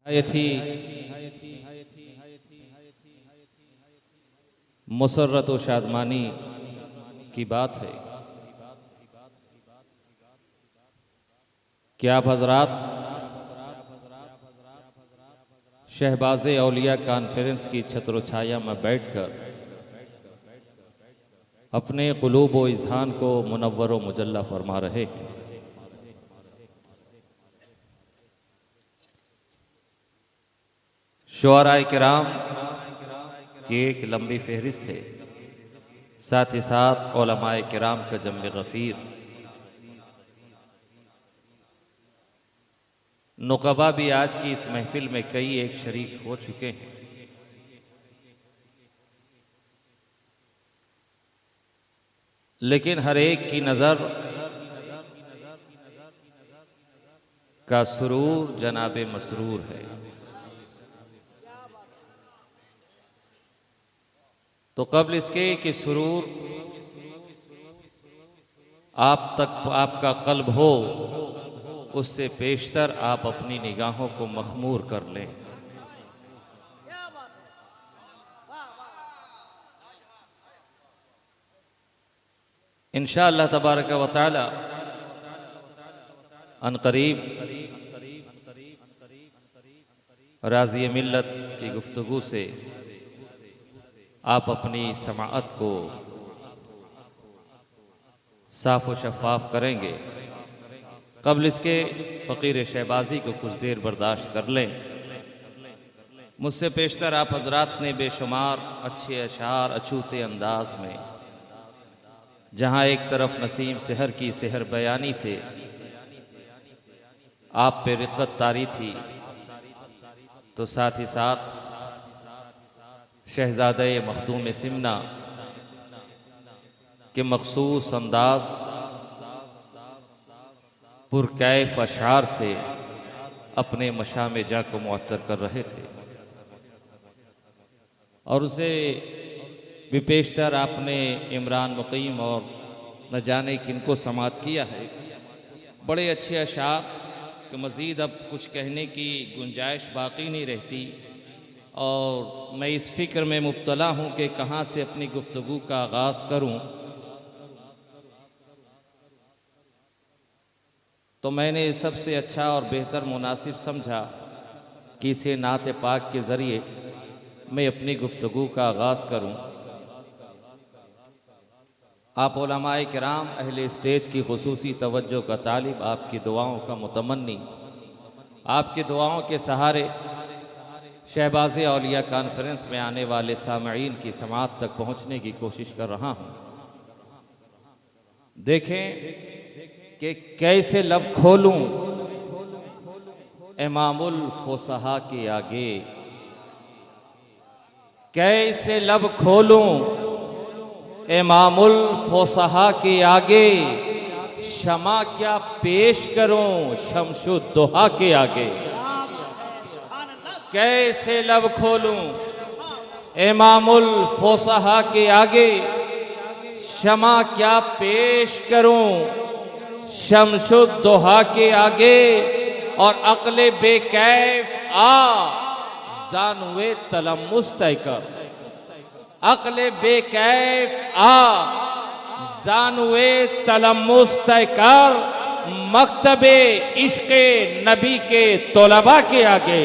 थी मुसर्रत व शादमानी की बात है कि आप हजरात शहबाज औलिया कॉन्फ्रेंस की छत्रछाया में बैठकर अपने क़ुलूब व इज़हान को मुनव्वर व मुजल्ला फरमा रहे हैं। शुअराए किराम की एक लंबी फहरिस्त है, साथ ही साथ उलमाए किराम का जम्मे गफ़ीर, नुक़बा भी आज की इस महफिल में कई एक शरीक हो चुके हैं। लेकिन हर एक की नज़र का सुरूर जनाब मसरूर है। तो कब्ल इसके कि सुरूर आप तक आपका कल्ब हो, उससे पेशतर आप अपनी निगाहों को मखमूर कर लें। इंशाअल्लाह तबारक व तआला अनकरीब राज़ी मिल्लत की गुफ्तगू से आप अपनी समाअत को साफ़ व शफ़ाफ करेंगे। कब्ल इसके फ़कीर शहबाजी को कुछ देर बर्दाश्त कर लें। मुझसे पेशतर आप हजरात ने बेशुमार अच्छे अशार अछूते अंदाज में, जहाँ एक तरफ नसीम सहर की सहर बयानी से आप पे रिक़्क़त तारी थी, तो साथ ही साथ शहज़ादे मखदूम सिमना के मखसूस अंदाज पुरकैफ अशार से अपने मशाम जा को मुअत्तर कर रहे थे, और उसे विपेशतर आपने इमरान मुक़ीम और न जाने किनको समात किया है। बड़े अच्छे अशार कि मज़ीद अब कुछ कहने की गुंजाइश बाकी नहीं रहती, और मैं इस फ़िक्र में मुब्तला हूँ कि कहाँ से अपनी गुफ्तगू का आगाज़ करूँ। तो मैंने सबसे अच्छा और बेहतर मुनासिब समझा कि इसे नात पाक के ज़रिए मैं अपनी गुफ्तगू का आगाज़ करूँ। आप उलमाए किराम अहले स्टेज की खुसूसी तवज्जो का तालिब, आपकी दुआओं का मुतमन्नी, आपकी दुआओं के सहारे शहबाज औलिया कॉन्फ्रेंस में आने वाले सामईन की समाअत तक पहुँचने की कोशिश कर रहा हूँ। देखें कि कैसे लब खोलूँ इमामुल फुसहा के आगे, कैसे लब खोलूँ इमामुल फुसहा के आगे, शमा क्या पेश करूं शमशुद्दोहा के आगे। कैसे लब खोलूं इमामुल फुसहा के आगे, शमा क्या पेश करूं शमशुद्दोहा के आगे। और अक्ले बेकैफ जानुए तलम्मुस तय कर, अक्ले बेकैफ जानुए तलम्मुस तय कर, मकतबे इश्क़े नबी के तोलबा के आगे,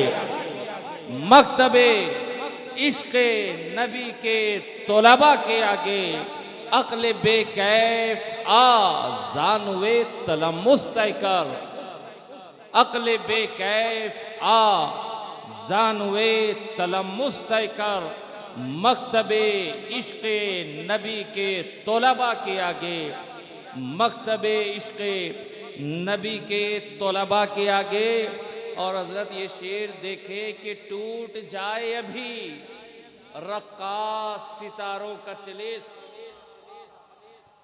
मकतबे इश्क़े नबी के तोलबा के आगे। अक्ले बेकैफ जानुए तलम्मुस तय कर, अक्ले बेकैफ जानुए तलम्मुस तय कर, मकतबे इश्क़े नबी के तोलबा के आगे, मकतबे इश्क़े नबी के तोलबा के आगे। और हज़रत ये शेर देखे कि टूट जाए अभी रक्कास सितारों का तिलिस,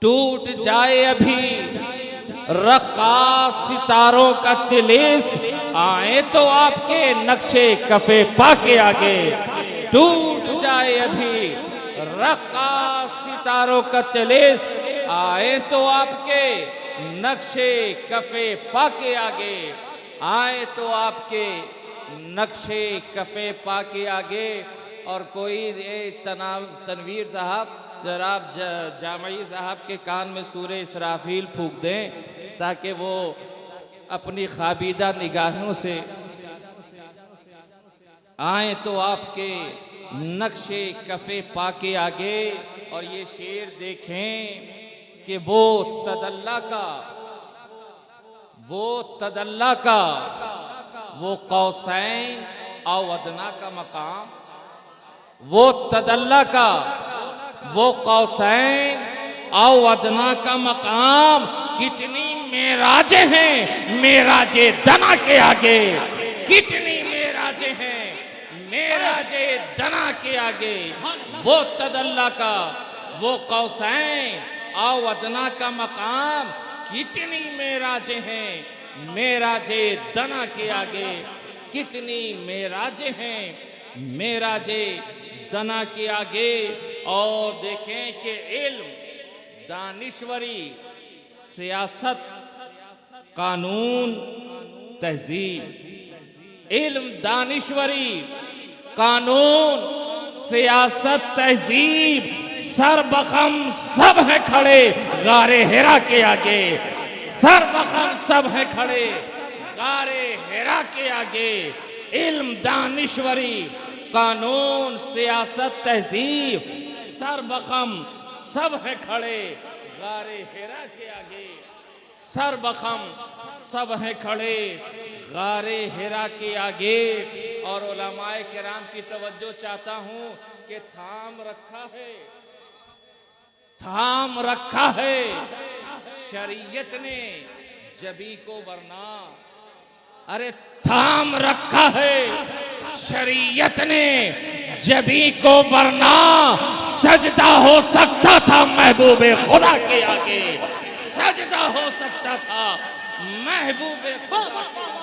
टूट जाए अभी रक्कास सितारों का तिलिस, आए तो आपके नक्शे कफे पा के आगे। टूट जाए अभी रक्कास सितारों का तिलिस, आए तो आपके नक्शे कफे पा के आगे, आए तो आपके नक्शे कफ़े पा के आगे। और कोई तनवीर साहब जनाब जामई साहब के कान में सूरे इसराफील फूंक दें ताकि वो अपनी खाबीदा निगाहों से आए तो आपके नक्शे कफ़े पा के आगे। और ये शेर देखें कि वो तदल्ला का वो कौसैन और अदना का मकाम, वो तदल्ला का वो कौसैन और अदना का मकाम, कितनी मेराजे हैं मेराजे दना के आगे, कितनी मेराजे हैं मेराजे दना के आगे। वो तदल्ला का वो कौसैन और अदना का मकाम, कितनी मेराजे हैं मेराजे दना के आगे, कितनी मेराजे हैं मेराजे दना के आगे। और देखें कि इल्म, दानिश्वरी, सियासत, कानून, तहजीब, इल्म, दानिश्वरी, कानून, सियासत, तहजीब, सर बखम सब है खड़े गारे हिरा के आगे, सर बखम सब है खड़े गारे हिरा के आगे। इल्म, दानिश्वरी, कानून, सियासत, तहजीब, सर बखम सब है खड़े गारे हिरा के आगे, सर बखम सब है खड़े गारे हिरा के आगे। और उलमाए किराम की तवज्जो चाहता हूं कि थाम रखा है शरीयत ने जबी को वरना, अरे थाम रखा है शरीयत ने जबी को वरना, सजदा हो सकता था महबूबे खुदा के आगे, सजदा हो सकता था महबूबे खुदा के आगे।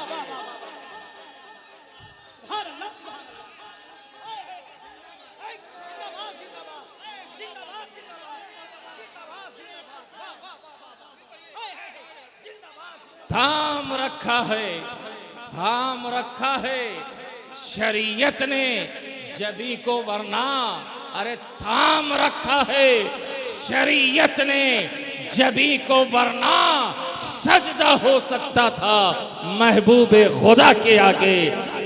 थाम रखा है शरीयत ने जबी को वरना, अरे थाम रखा है शरीयत ने जबी को वरना, सजदा हो सकता था महबूबे खुदा के आगे,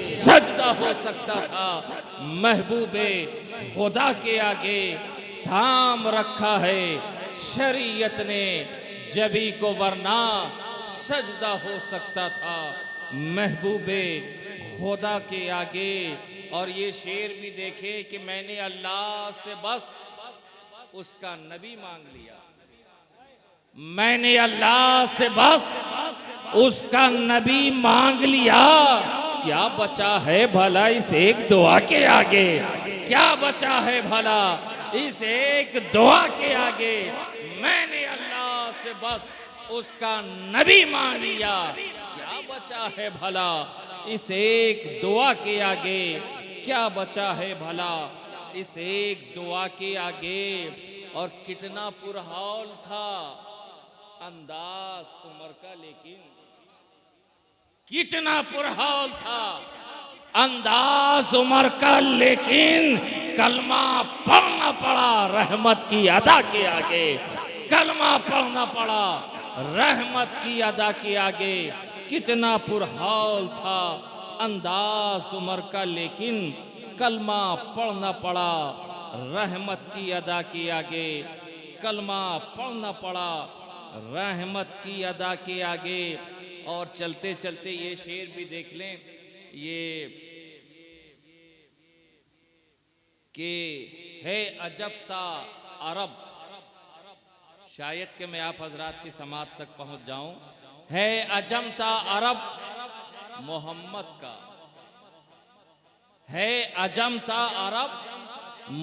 सजदा हो सकता था महबूबे खुदा के आगे। थाम रखा है शरीयत ने जबी को वरना, सजदा हो सकता था महबूबे खुदा के आगे। और ये शेर भी देखे कि मैंने अल्लाह से बस उसका नबी मांग लिया, मैंने अल्लाह से बस उसका नबी मांग लिया। क्या बचा है भला इस एक दुआ के आगे, क्या बचा है भला इस एक दुआ के आगे। मैंने अल्लाह से बस उसका नबी मांग लिया, क्या बचा है भला इस एक दुआ के आगे, क्या बचा है भला इस एक दुआ के आगे। और कितना पुरहौल था अंदाज उमर का, लेकिन कितना पुरहौल था अंदाज उमर का, लेकिन कलमा पढ़ना पड़ा रहमत की अदा के आगे, कलमा पढ़ना पड़ा रहमत की अदा के आगे। कितना पुरहौल था अंदाज उमर का, लेकिन कलमा पढ़ना पड़ा रहमत की अदा के आगे, कलमा पढ़ना पड़ा रहमत की अदा के आगे। और चलते चलते ये शेर भी देख लें, ये कि है अजबता अरब, शायद कि मैं आप हजरात की समात तक पहुंच जाऊं। है अजमता अरब मोहम्मद का, है अजमता अरब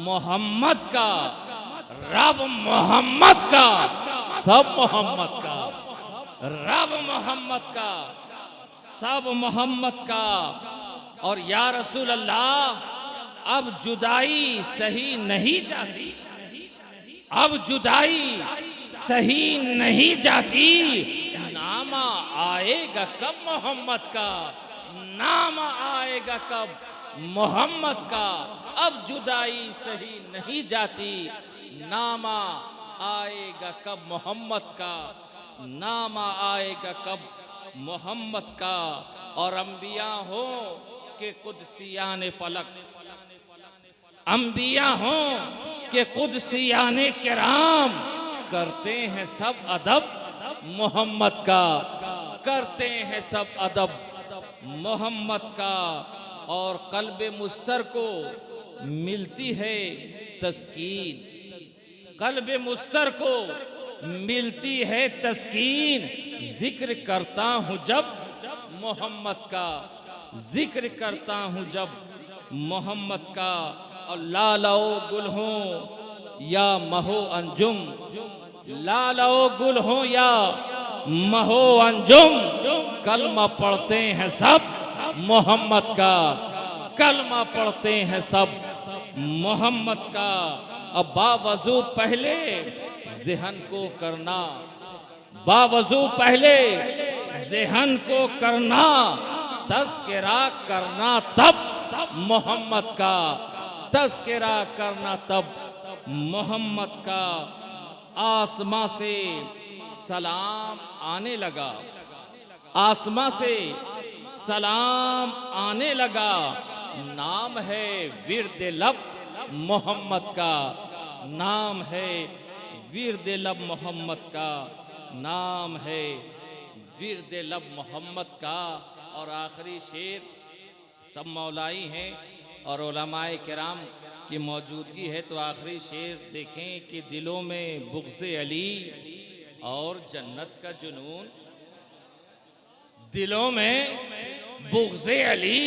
मोहम्मद का, रब मोहम्मद का, सब मोहम्मद का, रब मोहम्मद का, सब मोहम्मद का। और या रसूल अल्लाह अब जुदाई सही नहीं जाती, अब जुदाई सही नहीं जाती, नामा आएगा कब मोहम्मद का, नाम आएगा कब मोहम्मद का, अब जुदाई सही नहीं जाती। नामा आएगा कब मोहम्मद का, नामा आएगा कब मोहम्मद का। और अंबिया हो के कुदसियाने फलक, अंबिया हो के कुदसियाने किराम, करते हैं सब अदब मोहम्मद का, करते हैं सब अदब मोहम्मद का। और कल्बे मुस्तर को मिलती है तस्कीन, कल्बे मुस्तर को मिलती है तस्कीन, जिक्र करता हूँ जब मोहम्मद का, जिक्र करता हूँ जब मोहम्मद का। और लालो गुल हो या महो अंजुम, लालो गुल हो या महो अंजुम, कलमा पढ़ते हैं सब मोहम्मद का, कलमा पढ़ते हैं सब मोहम्मद का। अब बावजू पहले ज़हन को करना, बावजू पहले ज़हन को करना, तज़किरा करना तब मोहम्मद का, तज़किरा करना तब मोहम्मद का। आसमां से सलाम आने लगा, आसमां से सलाम आने लगा, नाम है विर्द लब मोहम्मद का, नाम है विर्द लब मोहम्मद का, नाम है विर्द लब मोहम्मद का। और आखिरी शेर सब मौलाई हैं और उलमाए किराम की मौजूदगी है, तो आखिरी शेर देखें कि दिलों में बुग़्ज़े अली और जन्नत का जुनून, दिलों में बुग़्ज़े अली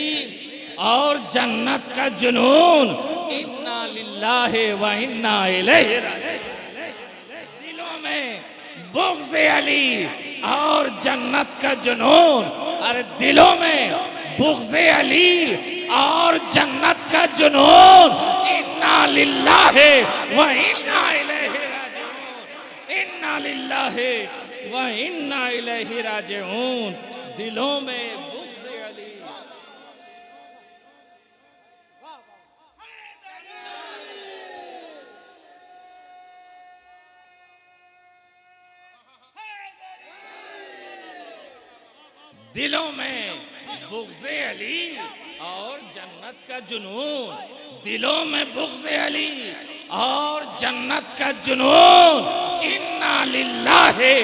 और जन्नत का जुनून, इन्ना लिल्लाहि व इन्ना इलैहि राजिऊन। दिलों में बुग़्ज़े अली और जन्नत का जुनून, अरे दिलों में बुग़्ज़े अली और जन्नत का जुनून, इन्ना लिल्लाहि व इन्ना इलैहि राजिऊन, इन्ना लिल्लाहि व इन्ना इलैहि राजिऊन। दिलों में बुग़्ज़े अली, दिलों में बुग़्ज़े अली और जन्नत का जुनून, दिलों में बुग़्ज़े अली और जन्नत का जुनून, इन्ना लिल्लाहि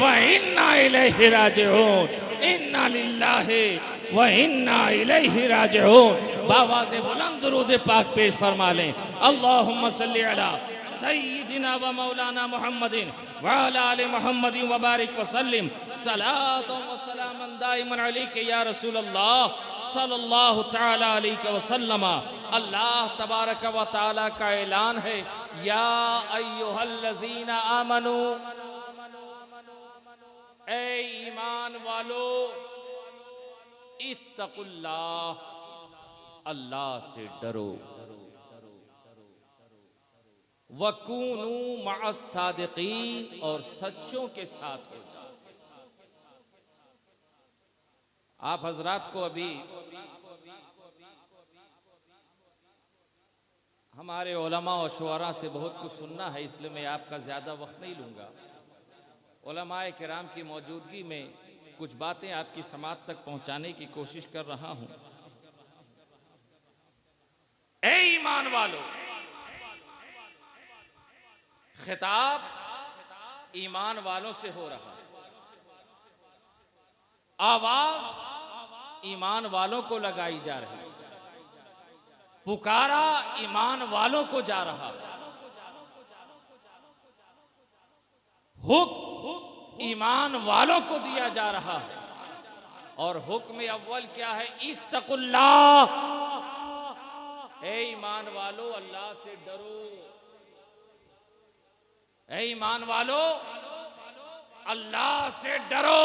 व इन्ना इलैहि राजिऊन, इन्ना लिल्लाहि व इन्ना इलैहि राजिऊन। बावाज़े बुलंद दुरूद पाक पेश फरमा लें। अल्लाहुम्मा सल्ली अला सय्यिदिना व मौलाना मुहम्मदिन व अला आलि मुहम्मदिन व बारिक व सल्लिम सलातन व सलामन दाइमन अलैका या रसूल अल्लाह सल्लल्लाहु तआला अलैहि वसल्लम। अल्लाह तबारक व तआला का ऐलान है, या अय्युहल्लज़ीना आमनू, ऐ ईमान वालो, इत्तकुल्लाह, अल्लाह से डरो, वकूनू मअस सादिकीन, और सच्चों के साथ हो जाओ। आप हजरात को अभी हमारे उलमा और शुअरा से बहुत कुछ सुनना है, इसलिए मैं आपका ज़्यादा वक्त नहीं लूँगा। उलमाए किराम की मौजूदगी में कुछ बातें आपकी समात तक पहुँचाने की कोशिश कर रहा हूँ। ऐ ईमान वालों, खिताब ईमान वालों से हो रहा है, आवाज ईमान वालों को लगाई जा रही है, पुकारा ईमान वालों को जा रहा है, हुक्म ईमान वालों को दिया जा रहा है। और हुक्म अव्वल क्या है? इत्तकुल्लाह, ऐ ईमान वालों अल्लाह से डरो, ऐ ईमान वालों अल्लाह से डरो।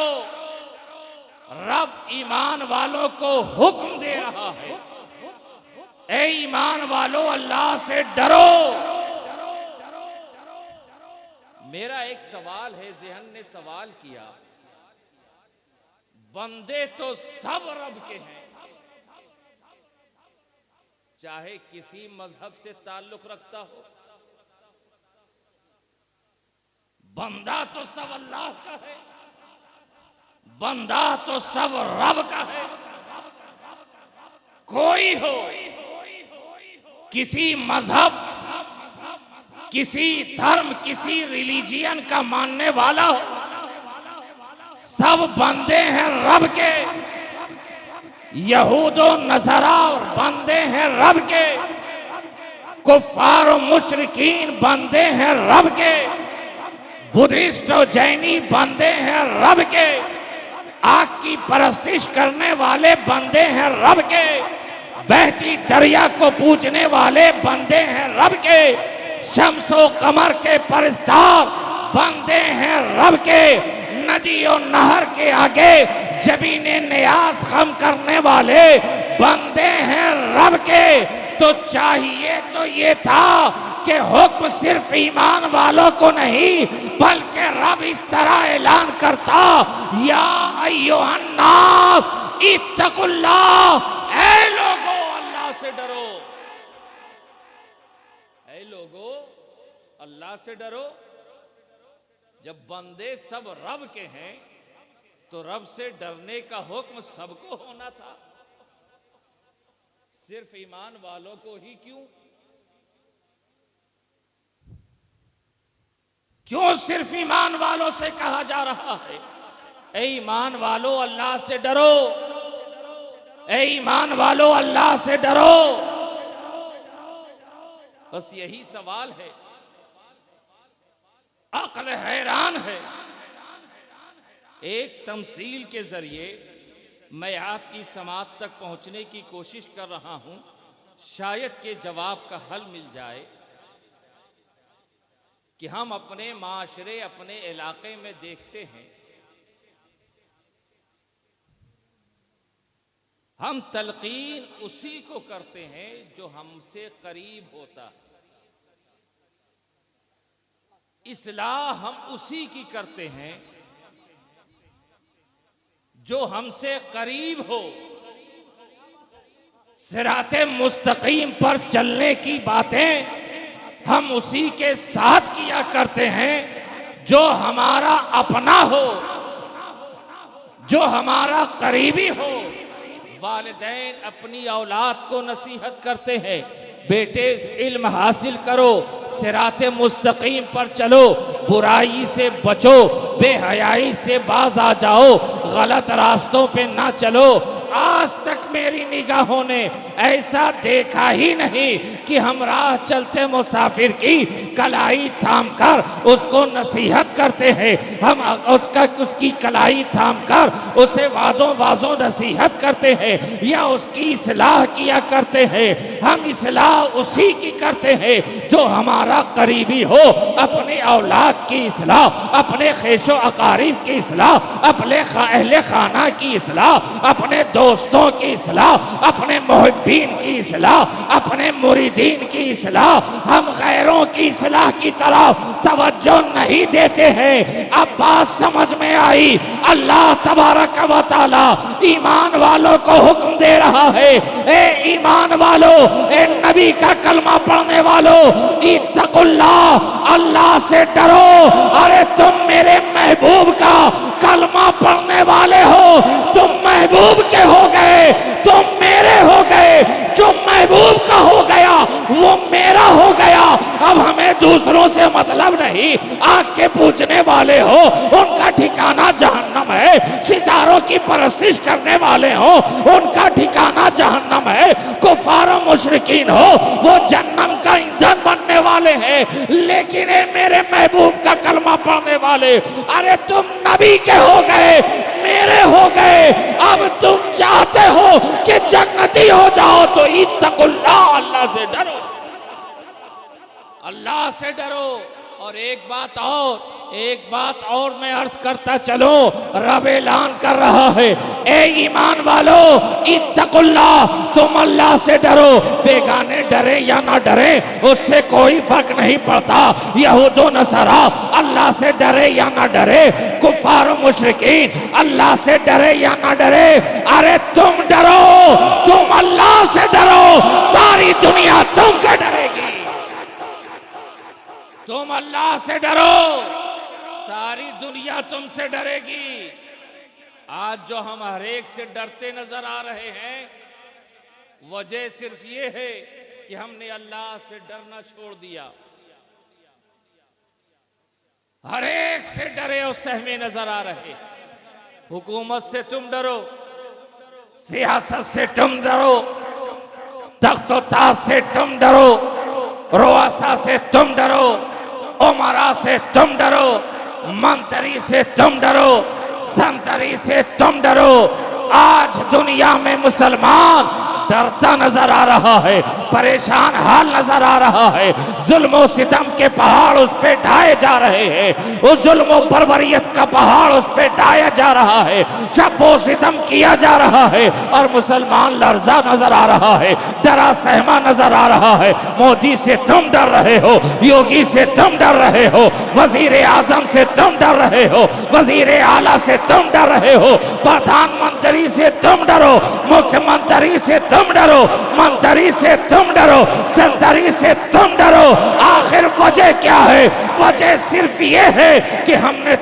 रब ईमान वालों को हुक्म दे रहा है, ऐ ईमान वालों अल्लाह से डरो। मेरा एक सवाल है, ज़हन ने सवाल किया, बंदे तो सब रब के हैं, चाहे किसी मजहब से ताल्लुक रखता हो, बंदा तो सब अल्लाह का है, बंदा तो सब रब का है। कोई हो, किसी मजहब, किसी धर्म, किसी रिलीजियन का मानने वाला हो, सब बंदे हैं रब के। यहूदो नसरा और बंदे हैं रब के, कुफार और मुशरिकीन बंदे हैं रब के, बुद्धिस्ट और जैनी बंदे हैं रब के, आग की परस्तिश करने वाले बंदे हैं रब के, बहती दरिया को पूजने वाले बंदे हैं रब के, शम्सो कमर के परस्तार बंदे हैं रब के, नदी और नहर के आगे जबीने नियाज खम करने वाले बंदे हैं रब के। तो चाहिए तो ये था कि हुक्म सिर्फ ईमान वालों को नहीं, बल्कि रब इस तरह ऐलान करता, या अय्युहन्नास इत्तकुल्लाह, ऐ लोगो अल्लाह से डरो, ऐ लोगो अल्लाह से डरो। जब बंदे सब रब के हैं तो रब से डरने का हुक्म सबको होना था, सिर्फ ईमान वालों को ही क्यों? क्यों सिर्फ ईमान वालों से कहा जा रहा है, ऐ ईमान वालों अल्लाह से डरो, ऐ ईमान वालों अल्लाह से डरो? बस यही सवाल है। अक्ल हैरान है। एक तमसील के जरिए मैं आपकी समात तक पहुंचने की कोशिश कर रहा हूं, शायद के जवाब का हल मिल जाए कि हम अपने माशरे, अपने इलाके में देखते हैं, हम तलकीन उसी को करते हैं जो हमसे करीब होता, इस्लाह हम उसी की करते हैं जो हमसे करीब हो, सिराते मुस्तकीम पर चलने की बातें हम उसी के साथ किया करते हैं जो हमारा अपना हो, जो हमारा करीबी हो। वालिदैन अपनी औलाद को नसीहत करते हैं, बेटे इल्म हासिल करो, सिराते मुस्तकीम पर चलो, बुराई से बचो, बेहयाई से बाज आ जाओ, गलत रास्तों पे ना चलो। आज तक मेरी निगाहों ने ऐसा देखा ही नहीं कि हम राह चलते मुसाफिर की कलाई थामकर उसको नसीहत करते हैं, हम उसकी कलाई थामकर उसे वादों वाजों नसीहत करते हैं या उसकी इस्लाह किया करते हैं। हम इस्लाह उसी की करते हैं जो हमारा करीबी हो, अपने औलाद की इस्लाह, अपने खेशो अकारीब की इस्लाह, अपने अहले खाना की इस्लाह, अपने दोस्तों की इस्लाह, अपने मुहिब्बीन की इस्लाह, अपने मुरीदीन की इस्लाह। हम गैरों की इस्लाह की तरफ तवज्जो नहीं देते हैं। अब बात समझ में आई। अल्लाह तबारक व तआला ईमान वालों को हुक्म दे रहा है, ए ईमान वालों, ए नबी का कलमा पढ़ने वालों, इत्तकुल्लाह, अल्लाह से डरो। अरे तुम मेरे महबूब का कलमा पढ़ने वाले हो, तुम महबूब के हो गए, तुम मेरे हो गए। जो महबूब का हो गया वो मेरा हो गया। अब हमें दूसरों से मतलब नहीं। आग के पूजने वाले हो उनका ठिकाना जहन्नम है, सितारों की परस्तिश करने वाले हो उनका ठिकाना जहन्नम है, कुफार और मुशरिकीन हो वो जन्नम का ईंधन बनने वाले हैं। लेकिन ये मेरे महबूब का कलमा पढ़ने वाले, अरे तुम नबी के हो गए, मेरे हो गए। अब तुम चाहते हो कि जन्नती हो जाओ तो इत्तकुल्लाह, अल्लाह से डरो, अल्लाह से डरो। और एक बात और मैं अर्ज करता चलो, रब ऐलान कर रहा है, ए ईमान वालों, इत्तकुल्लाह, तुम अल्लाह से डरो। बेगाने डरे या ना डरे उससे कोई फर्क नहीं पड़ता। यहूदो नसरा अल्लाह से डरे या ना डरे, कुफार मुशरिकीन अल्लाह से डरे या ना डरे, अरे तुम डरो, तुम अल्लाह से डरो। सारी तुम अल्लाह से डरो, सारी दुनिया तुमसे डरेगी। आज जो हम हर एक से डरते नजर आ रहे हैं, वजह सिर्फ ये है कि हमने अल्लाह से डरना छोड़ दिया। हर एक से डरे और सहमे नजर आ रहे। हुकूमत से तुम डरो, सियासत से तुम डरो, तख्तो ताज से तुम डरो, रुआसा से तुम डरो, उमरा से तुम डरो, मंत्री से तुम डरो, संतरी से तुम डरो। आज दुनिया में मुसलमान डरता नजर आ रहा है, परेशान हाल नजर आ रहा है। जुल्म सितम के पहाड़ उस पे ढाए जा रहे हैं, उस जुल्म बर्बरियत का पहाड़ उस पे ढाया जा रहा है, शब्बो सितम किया जा रहा है और मुसलमान लर्जा नजर आ रहा है, डरा सहमा नजर आ रहा है। मोदी से तुम डर रहे हो, योगी से तुम डर रहे हो, वजीर आजम से तुम डर रहे हो, वजीर आला से तुम डर रहे हो, प्रधानमंत्री से तुम डरो, मुख्यमंत्री से तुम डरो, मंत्री से तुम डरो, संतरी से तुम डरो। आखिर वजह क्या है? वजह सिर्फ ये है कि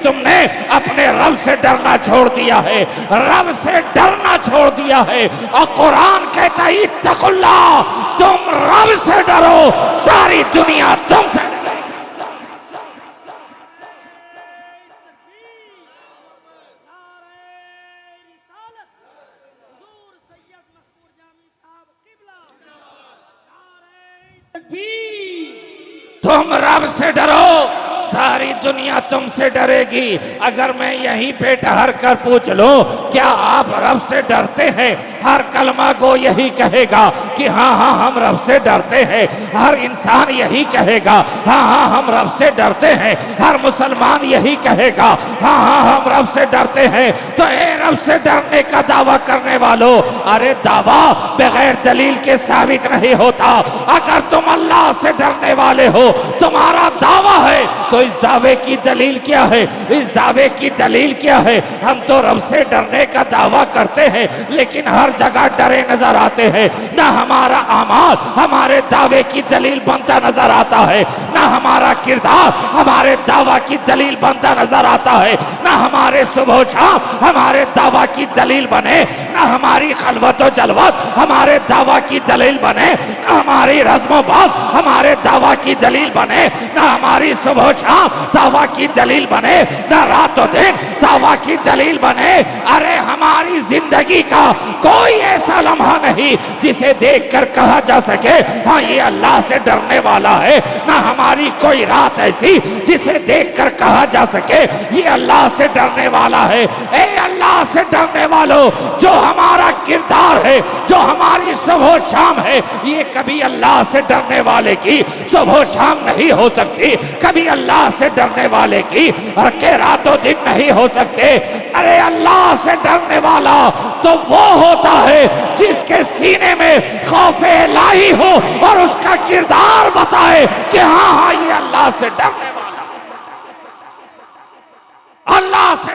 तुमने अपने रब से डरना छोड़ दिया है, रब से डरना छोड़ दिया है। और कुरान कहता है इत्तकुल्लाह, तुम रब से डरो, सारी दुनिया तुमसे। तुम रब से डरो, सारी दुनिया तुमसे डरेगी। अगर मैं यहीं पे ठहर कर पूछ लूं क्या आप रब से डरते हैं, हर कलमा को यही कहेगा कि हाँ हाँ हम रब से डरते हैं। हर इंसान यही कहेगा हाँ हाँ हम रब से डरते हैं। हर मुसलमान यही कहेगा हाँ हाँ हम रब से डरते हैं। तो ए रब से डरने का दावा करने वालों, अरे दावा बगैर दलील के साबित नहीं होता। अगर तुम अल्लाह से डरने वाले हो, तुम्हारा दावा है, तो इस दावे की दलील क्या है? इस दावे की दलील क्या है? हम तो रब से डरने का दावा करते हैं, लेकिन हर जगह डरे नजर आते हैं। ना हमारा अमाल हमारे दावे की दलील बनता नजर आता है, ना हमारा किरदार हमारे दावा की दलील बनता नजर आता है, ना हमारे सुबह शाम हमारे दावा की दलील बने, ना हमारी खलवत और जलवत हमारे दावा की दलील बने, ना हमारी रज़्म बात हमारे दावा की दलील बने, ना हमारी सुबह शाम दावा की दलील बने, ना रात और दिन दावा की दलील बने। अरे हमारी जिंदगी का कोई ऐसा लम्हा नहीं जिसे देखकर कहा जा सके हाँ ये अल्लाह से डरने वाला है। ना हमारी कोई रात ऐसी जिसे देखकर कहा जा सके ये अल्लाह से डरने वाला है। ए अल्लाह से डरने वालों, जो हमारा किरदार है, जो हमारी सुबह शाम है, ये कभी अल्लाह से डरने वाले की सुबह शाम नहीं हो सकती, कभी अल्लाह से डरने वाले की के रातों दिन नहीं हो सकते। अरे अल्लाह से डरने वाला तो वो होता है जिसके सीने में खौफे इलाही हो और उसका किरदार बताए कि हाँ हाँ ये अल्लाह से डरने वाला, अल्लाह से